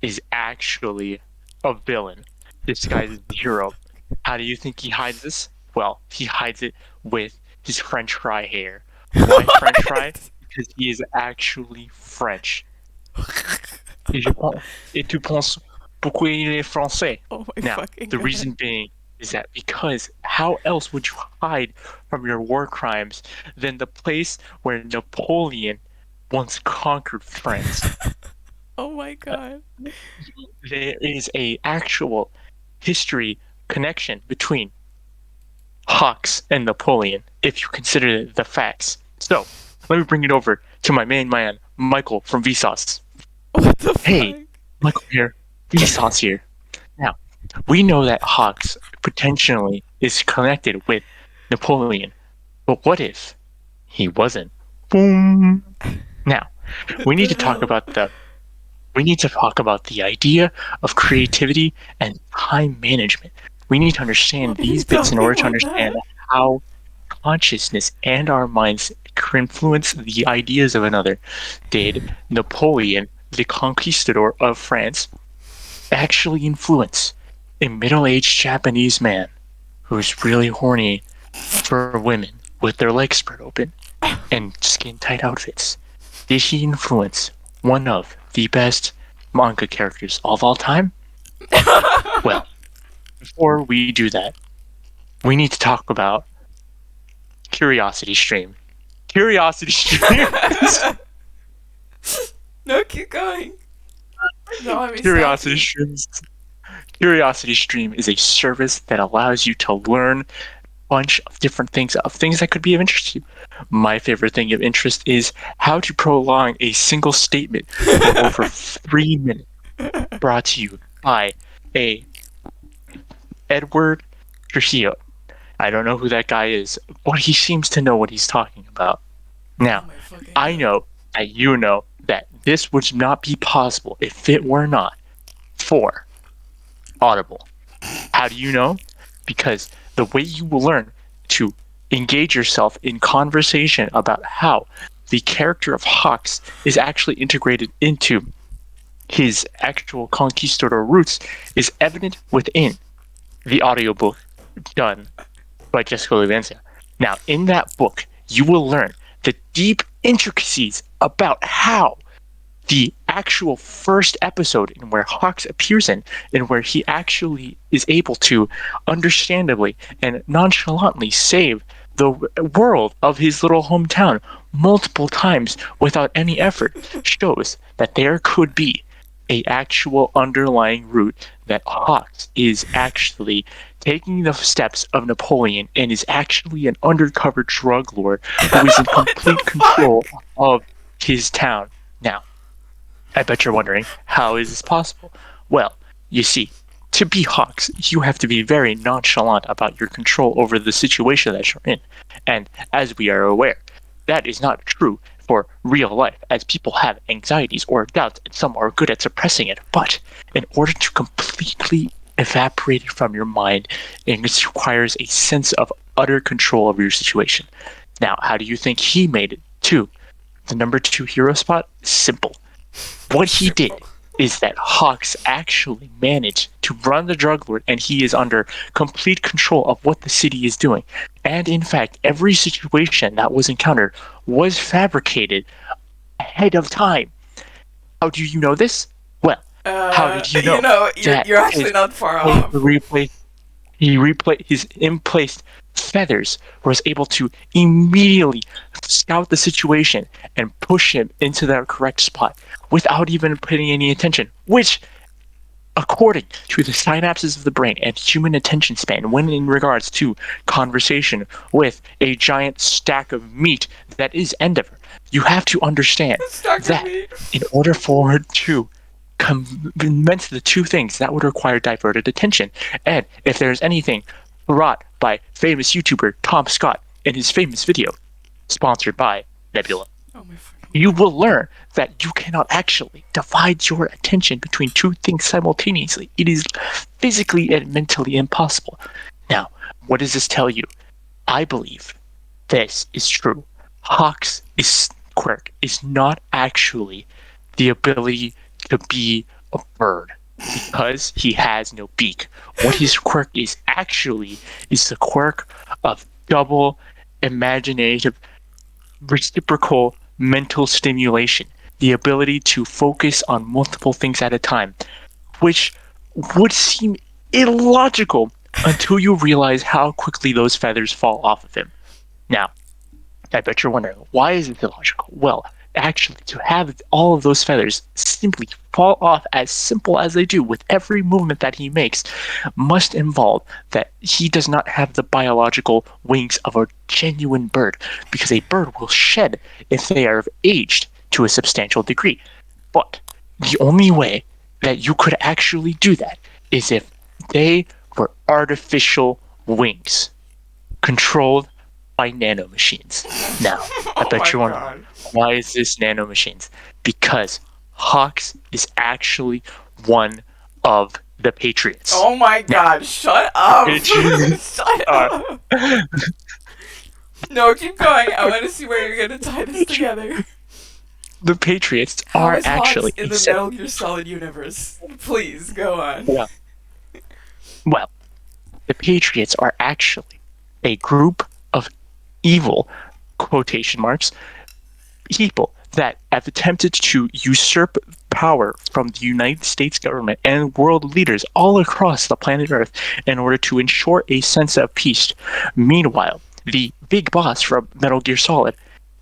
is actually a villain disguised as a hero. How do you think he hides this? Well, he hides it with his French fry hair. Why French fry? What? Because he is actually French. Et, je pense, et tu penses pourquoi il est français? Oh my Now, fucking the god. reason being is that because how else would you hide from your war crimes than the place where Napoleon once conquered France? Oh my god. There is a actual history connection between Hawks and Napoleon, if you consider the facts. So, let me bring it over to my main man, Michael from Vsauce. What the Hey, fuck? Michael here, Vsauce here. Now, we know that Hawks potentially is connected with Napoleon, but what if he wasn't? Boom. Now, we What need the to talk hell? about the we need to talk about the idea of creativity and time management. We need to understand What are you these bits in talking order to about understand that? how consciousness and our minds can influence the ideas of another. Did Napoleon, the conquistador of France, actually influence a middle-aged Japanese man who's really horny for women with their legs spread open and skin-tight outfits? Did he influence one of the best manga characters of all time? Well, before we do that, we need to talk about Curiosity Stream. Curiosity Stream is No, keep going. Don't let me stop Curiosity you. Stream. Curiosity Stream is a service that allows you to learn a bunch of things that could be of interest to you. My favorite thing of interest is how to prolong a single statement for over 3 minutes. Brought to you by a Edward Trujillo. I don't know who that guy is, but he seems to know what he's talking about. Oh Now, my fucking I god. know that you know that this would not be possible if it were not for Audible. How do you know? Because the way you will learn to engage yourself in conversation about how the character of Hawks is actually integrated into his actual conquistador roots is evident within the audiobook done by Jessica Levancia. Now, in that book, you will learn the deep intricacies about how the actual first episode in where Hawks appears in where he actually is able to understandably and nonchalantly save the world of his little hometown multiple times without any effort shows that there could be a actual underlying root that Hawks is actually taking the steps of Napoleon and is actually an undercover drug lord who is in What the complete control fuck? of his town. Now, I bet you're wondering, how is this possible? Well, you see, to be Hawks, you have to be very nonchalant about your control over the situation that you're in. And as we are aware, that is not true for real life, as people have anxieties or doubts, and some are good at suppressing it. But in order to completely evaporate it from your mind, it requires a sense of utter control over your situation. Now, how do you think he made it to the number 2 hero spot? Simple. What he Simple. did is that Hawks actually managed to run the drug lord, and he is under complete control of what the city is doing. And in fact, every situation that was encountered was fabricated ahead of time. How do you know this? Well, how did you You know know, you're that you're actually his not far off. replay he replayed his implaced feathers was able to immediately scout the situation and push him into the correct spot without even paying any attention, which according to the synapses of the brain and human attention span when in regards to conversation with a giant stack of meat that is Endeavor, you have to understand Stuck with that me. in order for it to convince the two things, that would require diverted attention. And if there's anything brought by famous YouTuber Tom Scott in his famous video, sponsored by Nebula, Oh my fucking you god. will learn that you cannot actually divide your attention between two things simultaneously. It is physically and mentally impossible. Now, what does this tell you? I believe this is true. Hawk's quirk is not actually the ability to be a bird because he has no beak. What his quirk is actually is the quirk of double imaginative reciprocal mental stimulation, the ability to focus on multiple things at a time, which would seem illogical until you realize how quickly those feathers fall off of him. Now, I bet you're wondering, why is it illogical? Well, actually, to have all of those feathers simply fall off as simple as they do with every movement that he makes must involve that he does not have the biological wings of a genuine bird, because a bird will shed if they are aged to a substantial degree. But the only way that you could actually do that is if they were artificial wings controlled by nanomachines. Now, I Oh bet my you're wondering, god. why is this nanomachines? Because Hawks is actually one of the Patriots. Oh my Now, god, shut up! Patriots Shut are up! No, keep going. I want to see where you're gonna tie this together. the Patriots How are is Hawks actually in the Metal Gear Solid universe? Please, go on. well, the Patriots are actually a group of evil quotation marks people that have attempted to usurp power from the United States government and world leaders all across the planet Earth in order to ensure a sense of peace. Meanwhile, the big boss from Metal Gear Solid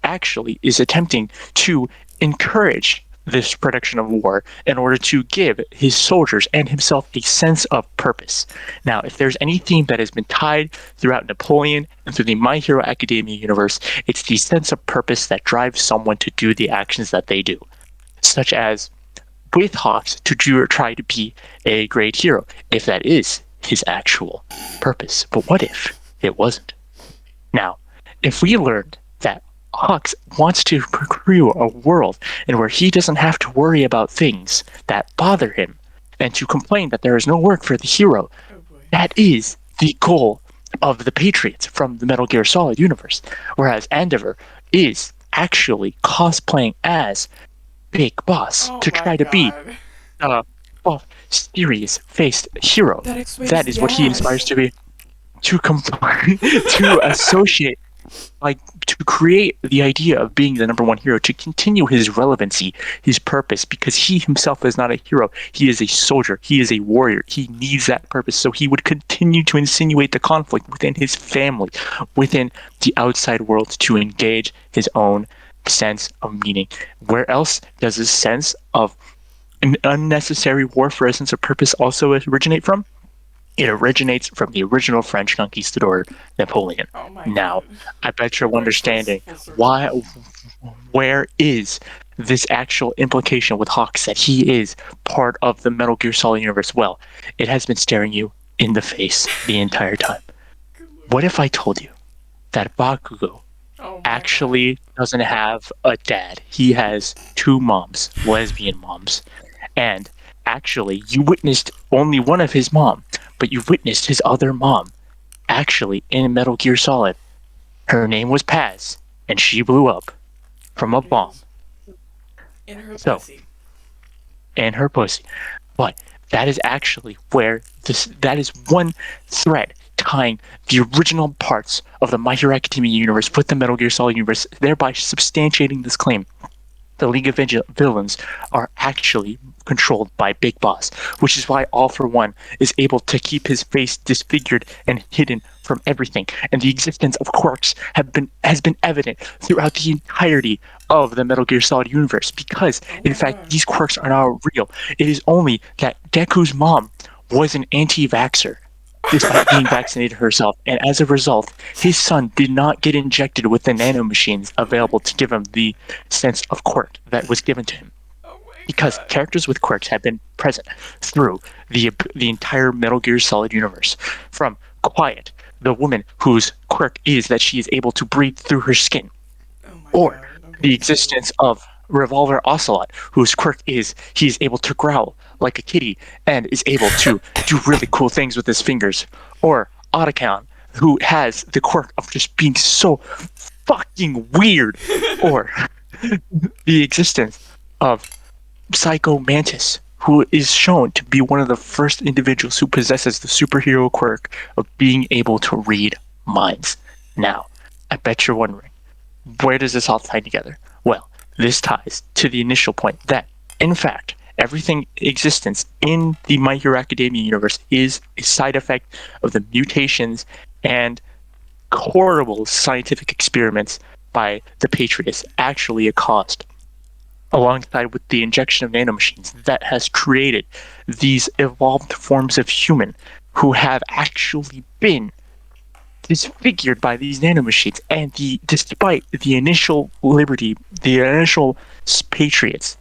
actually is attempting to encourage this production of war in order to give his soldiers and himself a sense of purpose. Now, if there's any theme that has been tied throughout Napoleon and through the My Hero Academia universe, it's the sense of purpose that drives someone to do the actions that they do, such as with Hawks to try to be a great hero, if that is his actual purpose. But what if it wasn't? Now, if we learned that Hawks wants to create a world in where he doesn't have to worry about things that bother him and to complain that there is no work for the hero, Oh boy. that is the goal of the Patriots from the Metal Gear Solid universe. Whereas Endeavor is actually cosplaying as Big Boss Oh to my try to be god. a serious-faced hero. That explains That is what he gas. inspires to be. To associate, like, to create the idea of being the number one hero, to continue his relevancy, his purpose, because he himself is not a hero. He is a soldier. He is a warrior. He needs that purpose. So he would continue to insinuate the conflict within his family, within the outside world, to engage his own sense of meaning. Where else does this sense of an unnecessary war for a sense of purpose also originate from? It originates from the original French conquistador, Napoleon. Oh my Now, god. I bet you're We're understanding full circle. why, where is this actual implication with Hawks that he is part of the Metal Gear Solid universe? Well, it has been staring you in the face the entire time. Good lord. What if I told you that Bakugo Oh my actually doesn't have a dad? He has two moms, lesbian moms. And actually, you witnessed only one of his mom, but you witnessed his other mom. Actually, in Metal Gear Solid, her name was Paz, and she blew up from a god. bomb In her So- pussy. in her pussy. But that is actually where that is one thread tying the original parts of the My Hero Academia universe with the Metal Gear Solid universe, thereby substantiating this claim. The League of Villains are actually controlled by Big Boss, which is why All for One is able to keep his face disfigured and hidden from everything. And the existence of quirks has been evident throughout the entirety of the Metal Gear Solid universe, because in fact these quirks are not real. It is only that Deku's mom was an anti-vaxxer despite being vaccinated herself, and as a result, his son did not get injected with the nanomachines available to give him the sense of quirk that was given to him. Oh my Because god. characters with quirks have been present through the entire Metal Gear Solid universe. From Quiet, the woman whose quirk is that she is able to breathe through her skin, Oh my or god. Don't get the me existence of Revolver Ocelot, whose quirk is he is able to growl like a kitty and is able to do really cool things with his fingers. Or Otacon, who has the quirk of just being so fucking weird. Or the existence of Psycho Mantis, who is shown to be one of the first individuals who possesses the superhero quirk of being able to read minds. Now, I bet you're wondering, where does this all tie together? Well, this ties to the initial point that, in fact, everything existence in the My Hero Academia universe is a side effect of the mutations and horrible scientific experiments by the Patriots actually a cost, alongside with the injection of nanomachines that has created these evolved forms of human who have actually been disfigured by these nanomachines. And despite the initial liberty, the initial patriots,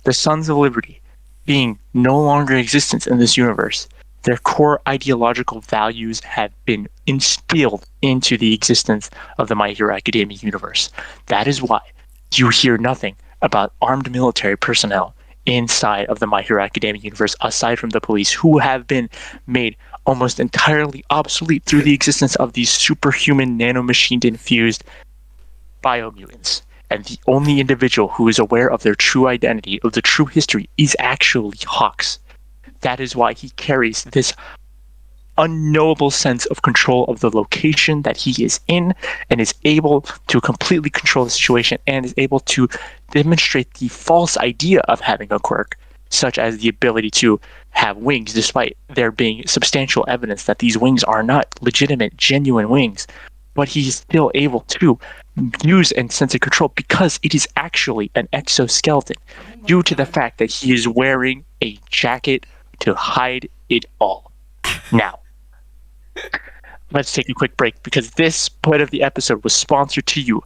the Sons of Liberty, being no longer existent in this universe, their core ideological values have been instilled into the existence of the My Hero Academia universe. That is why you hear nothing about armed military personnel inside of the My Hero Academia universe, aside from the police, who have been made almost entirely obsolete through the existence of these superhuman nanomachine-infused biomutants. And the only individual who is aware of their true identity, of the true history, is actually Hawks. That is why he carries this unknowable sense of control of the location that he is in, and is able to completely control the situation, and is able to demonstrate the false idea of having a quirk, such as the ability to have wings, despite there being substantial evidence that these wings are not legitimate, genuine wings. But he's still able to use and sense of control because it is actually an exoskeleton, due to the fact that he is wearing a jacket to hide it all. Now, let's take a quick break because this part of the episode was sponsored to you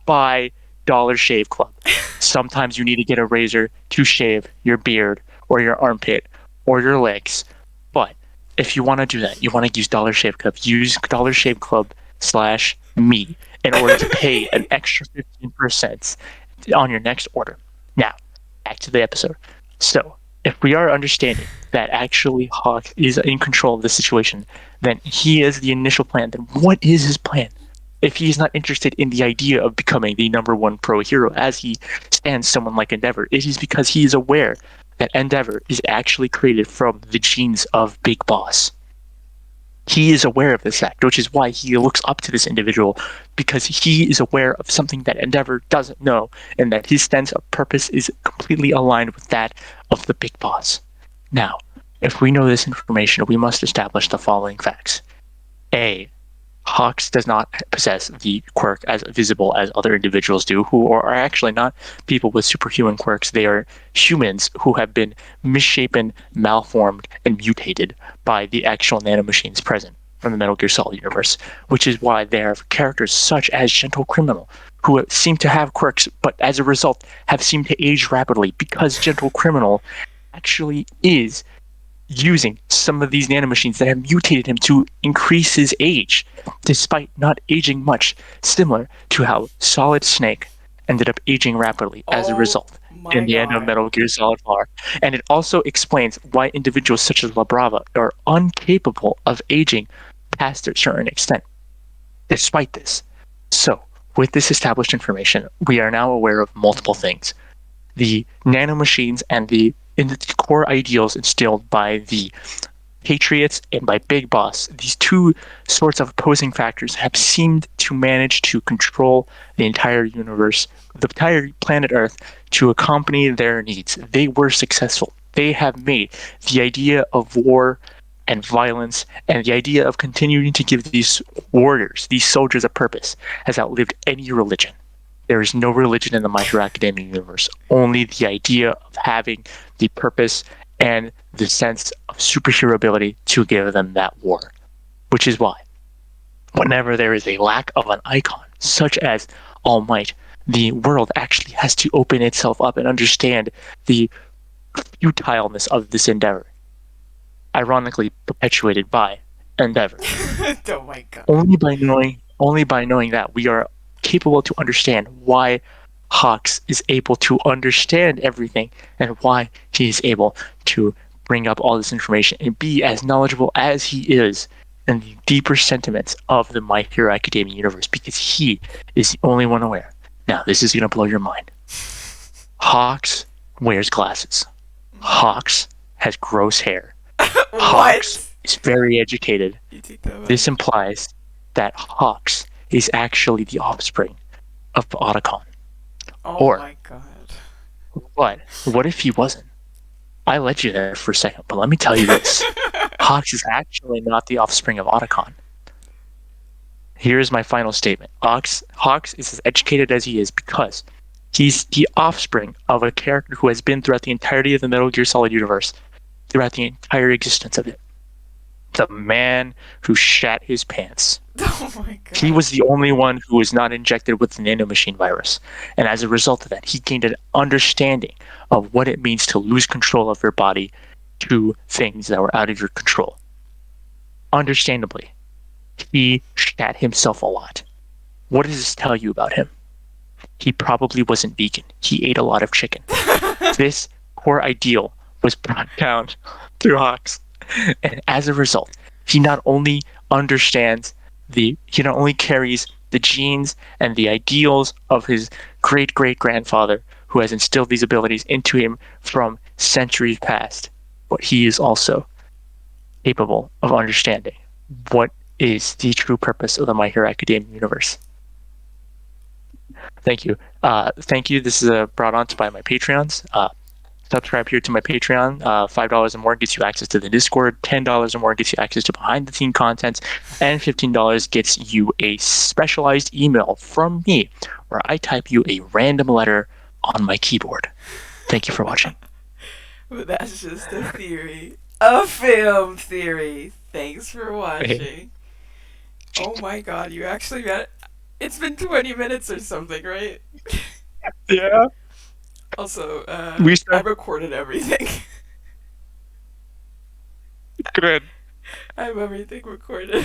by Dollar Shave Club. Sometimes you need to get a razor to shave your beard or your armpit or your legs. But if you want to do that, you want to use Dollar Shave Club. Use Dollar Shave Club/me in order to pay an extra 15% on your next order. Now, back to the episode. So, if we are understanding that actually Hawk is in control of the situation, then he is the initial plan. Then what is his plan? If he is not interested in the idea of becoming the number one pro hero as he stands someone like Endeavor, it is because he is aware that Endeavor is actually created from the genes of Big Boss. He is aware of this fact, which is why he looks up to this individual, because he is aware of something that Endeavor doesn't know, and that his sense of purpose is completely aligned with that of the Big Boss. Now, if we know this information, we must establish the following facts. A. Hawks does not possess the quirk as visible as other individuals do, who are actually not people with superhuman quirks. They are humans who have been misshapen, malformed, and mutated by the actual nanomachines present from the Metal Gear Solid universe, which is why there are characters such as Gentle Criminal, who seem to have quirks, but as a result have seemed to age rapidly, because Gentle Criminal actually is using some of these nanomachines that have mutated him to increase his age, despite not aging much, similar to how Solid Snake ended up aging rapidly as a result in the end of Metal Gear Solid 4. And it also explains why individuals such as La Brava are incapable of aging past a certain extent, despite this. So, with this established information, we are now aware of multiple things. The nanomachines and the core ideals instilled by the Patriots and by Big Boss, these two sorts of opposing factors have seemed to manage to control the entire universe, the entire planet Earth, to accompany their needs. They were successful. They have made the idea of war and violence and the idea of continuing to give these warriors, these soldiers, a purpose has outlived any religion. There is no religion in the My Hero Academia universe, only the idea of having the purpose and the sense of superhero ability to give them that war. Which is why, whenever there is a lack of an icon, such as All Might, the world actually has to open itself up and understand the futileness of this endeavor. Ironically perpetuated by Endeavor. Oh my god. Only by knowing that, we are capable to understand why Hawks is able to understand everything and why he is able to bring up all this information and be as knowledgeable as he is in the deeper sentiments of the My Hero Academia universe, because he is the only one aware. Now, this is going to blow your mind. Hawks wears glasses. Hawks has gross hair. Hawks What? is very educated. You take that This back. implies that Hawks is actually the offspring of Otacon. Oh Or, my god. what if he wasn't? I led you there for a second, but let me tell you this. Hawks is actually not the offspring of Otacon. Here's my final statement. Hawks is as educated as he is because he's the offspring of a character who has been throughout the entirety of the Metal Gear Solid universe, throughout the entire existence of it. The man who shat his pants. Oh my He god. was the only one who was not injected with the nanomachine virus. And as a result of that, he gained an understanding of what it means to lose control of your body to things that were out of your control. Understandably, he shat himself a lot. What does this tell you about him? He probably wasn't vegan. He ate a lot of chicken. This core ideal was brought down through Hawks. And as a result, he not only he not only carries the genes and the ideals of his great great grandfather who has instilled these abilities into him from centuries past, but he is also capable of understanding what is the true purpose of the My Hero Academia universe. Thank you. Thank you. This is brought on to by my Patreons. Subscribe here to my Patreon. $5 or more gets you access to the Discord. $10 or more gets you access to behind the scene content. And $15 gets you a specialized email from me where I type you a random letter on my keyboard. Thank you for watching. But that's just a theory. A film theory. Thanks for watching. Oh my god, you actually got it. It's been 20 minutes or something, right? Yeah. Also, We I said recorded everything. good. I have everything recorded.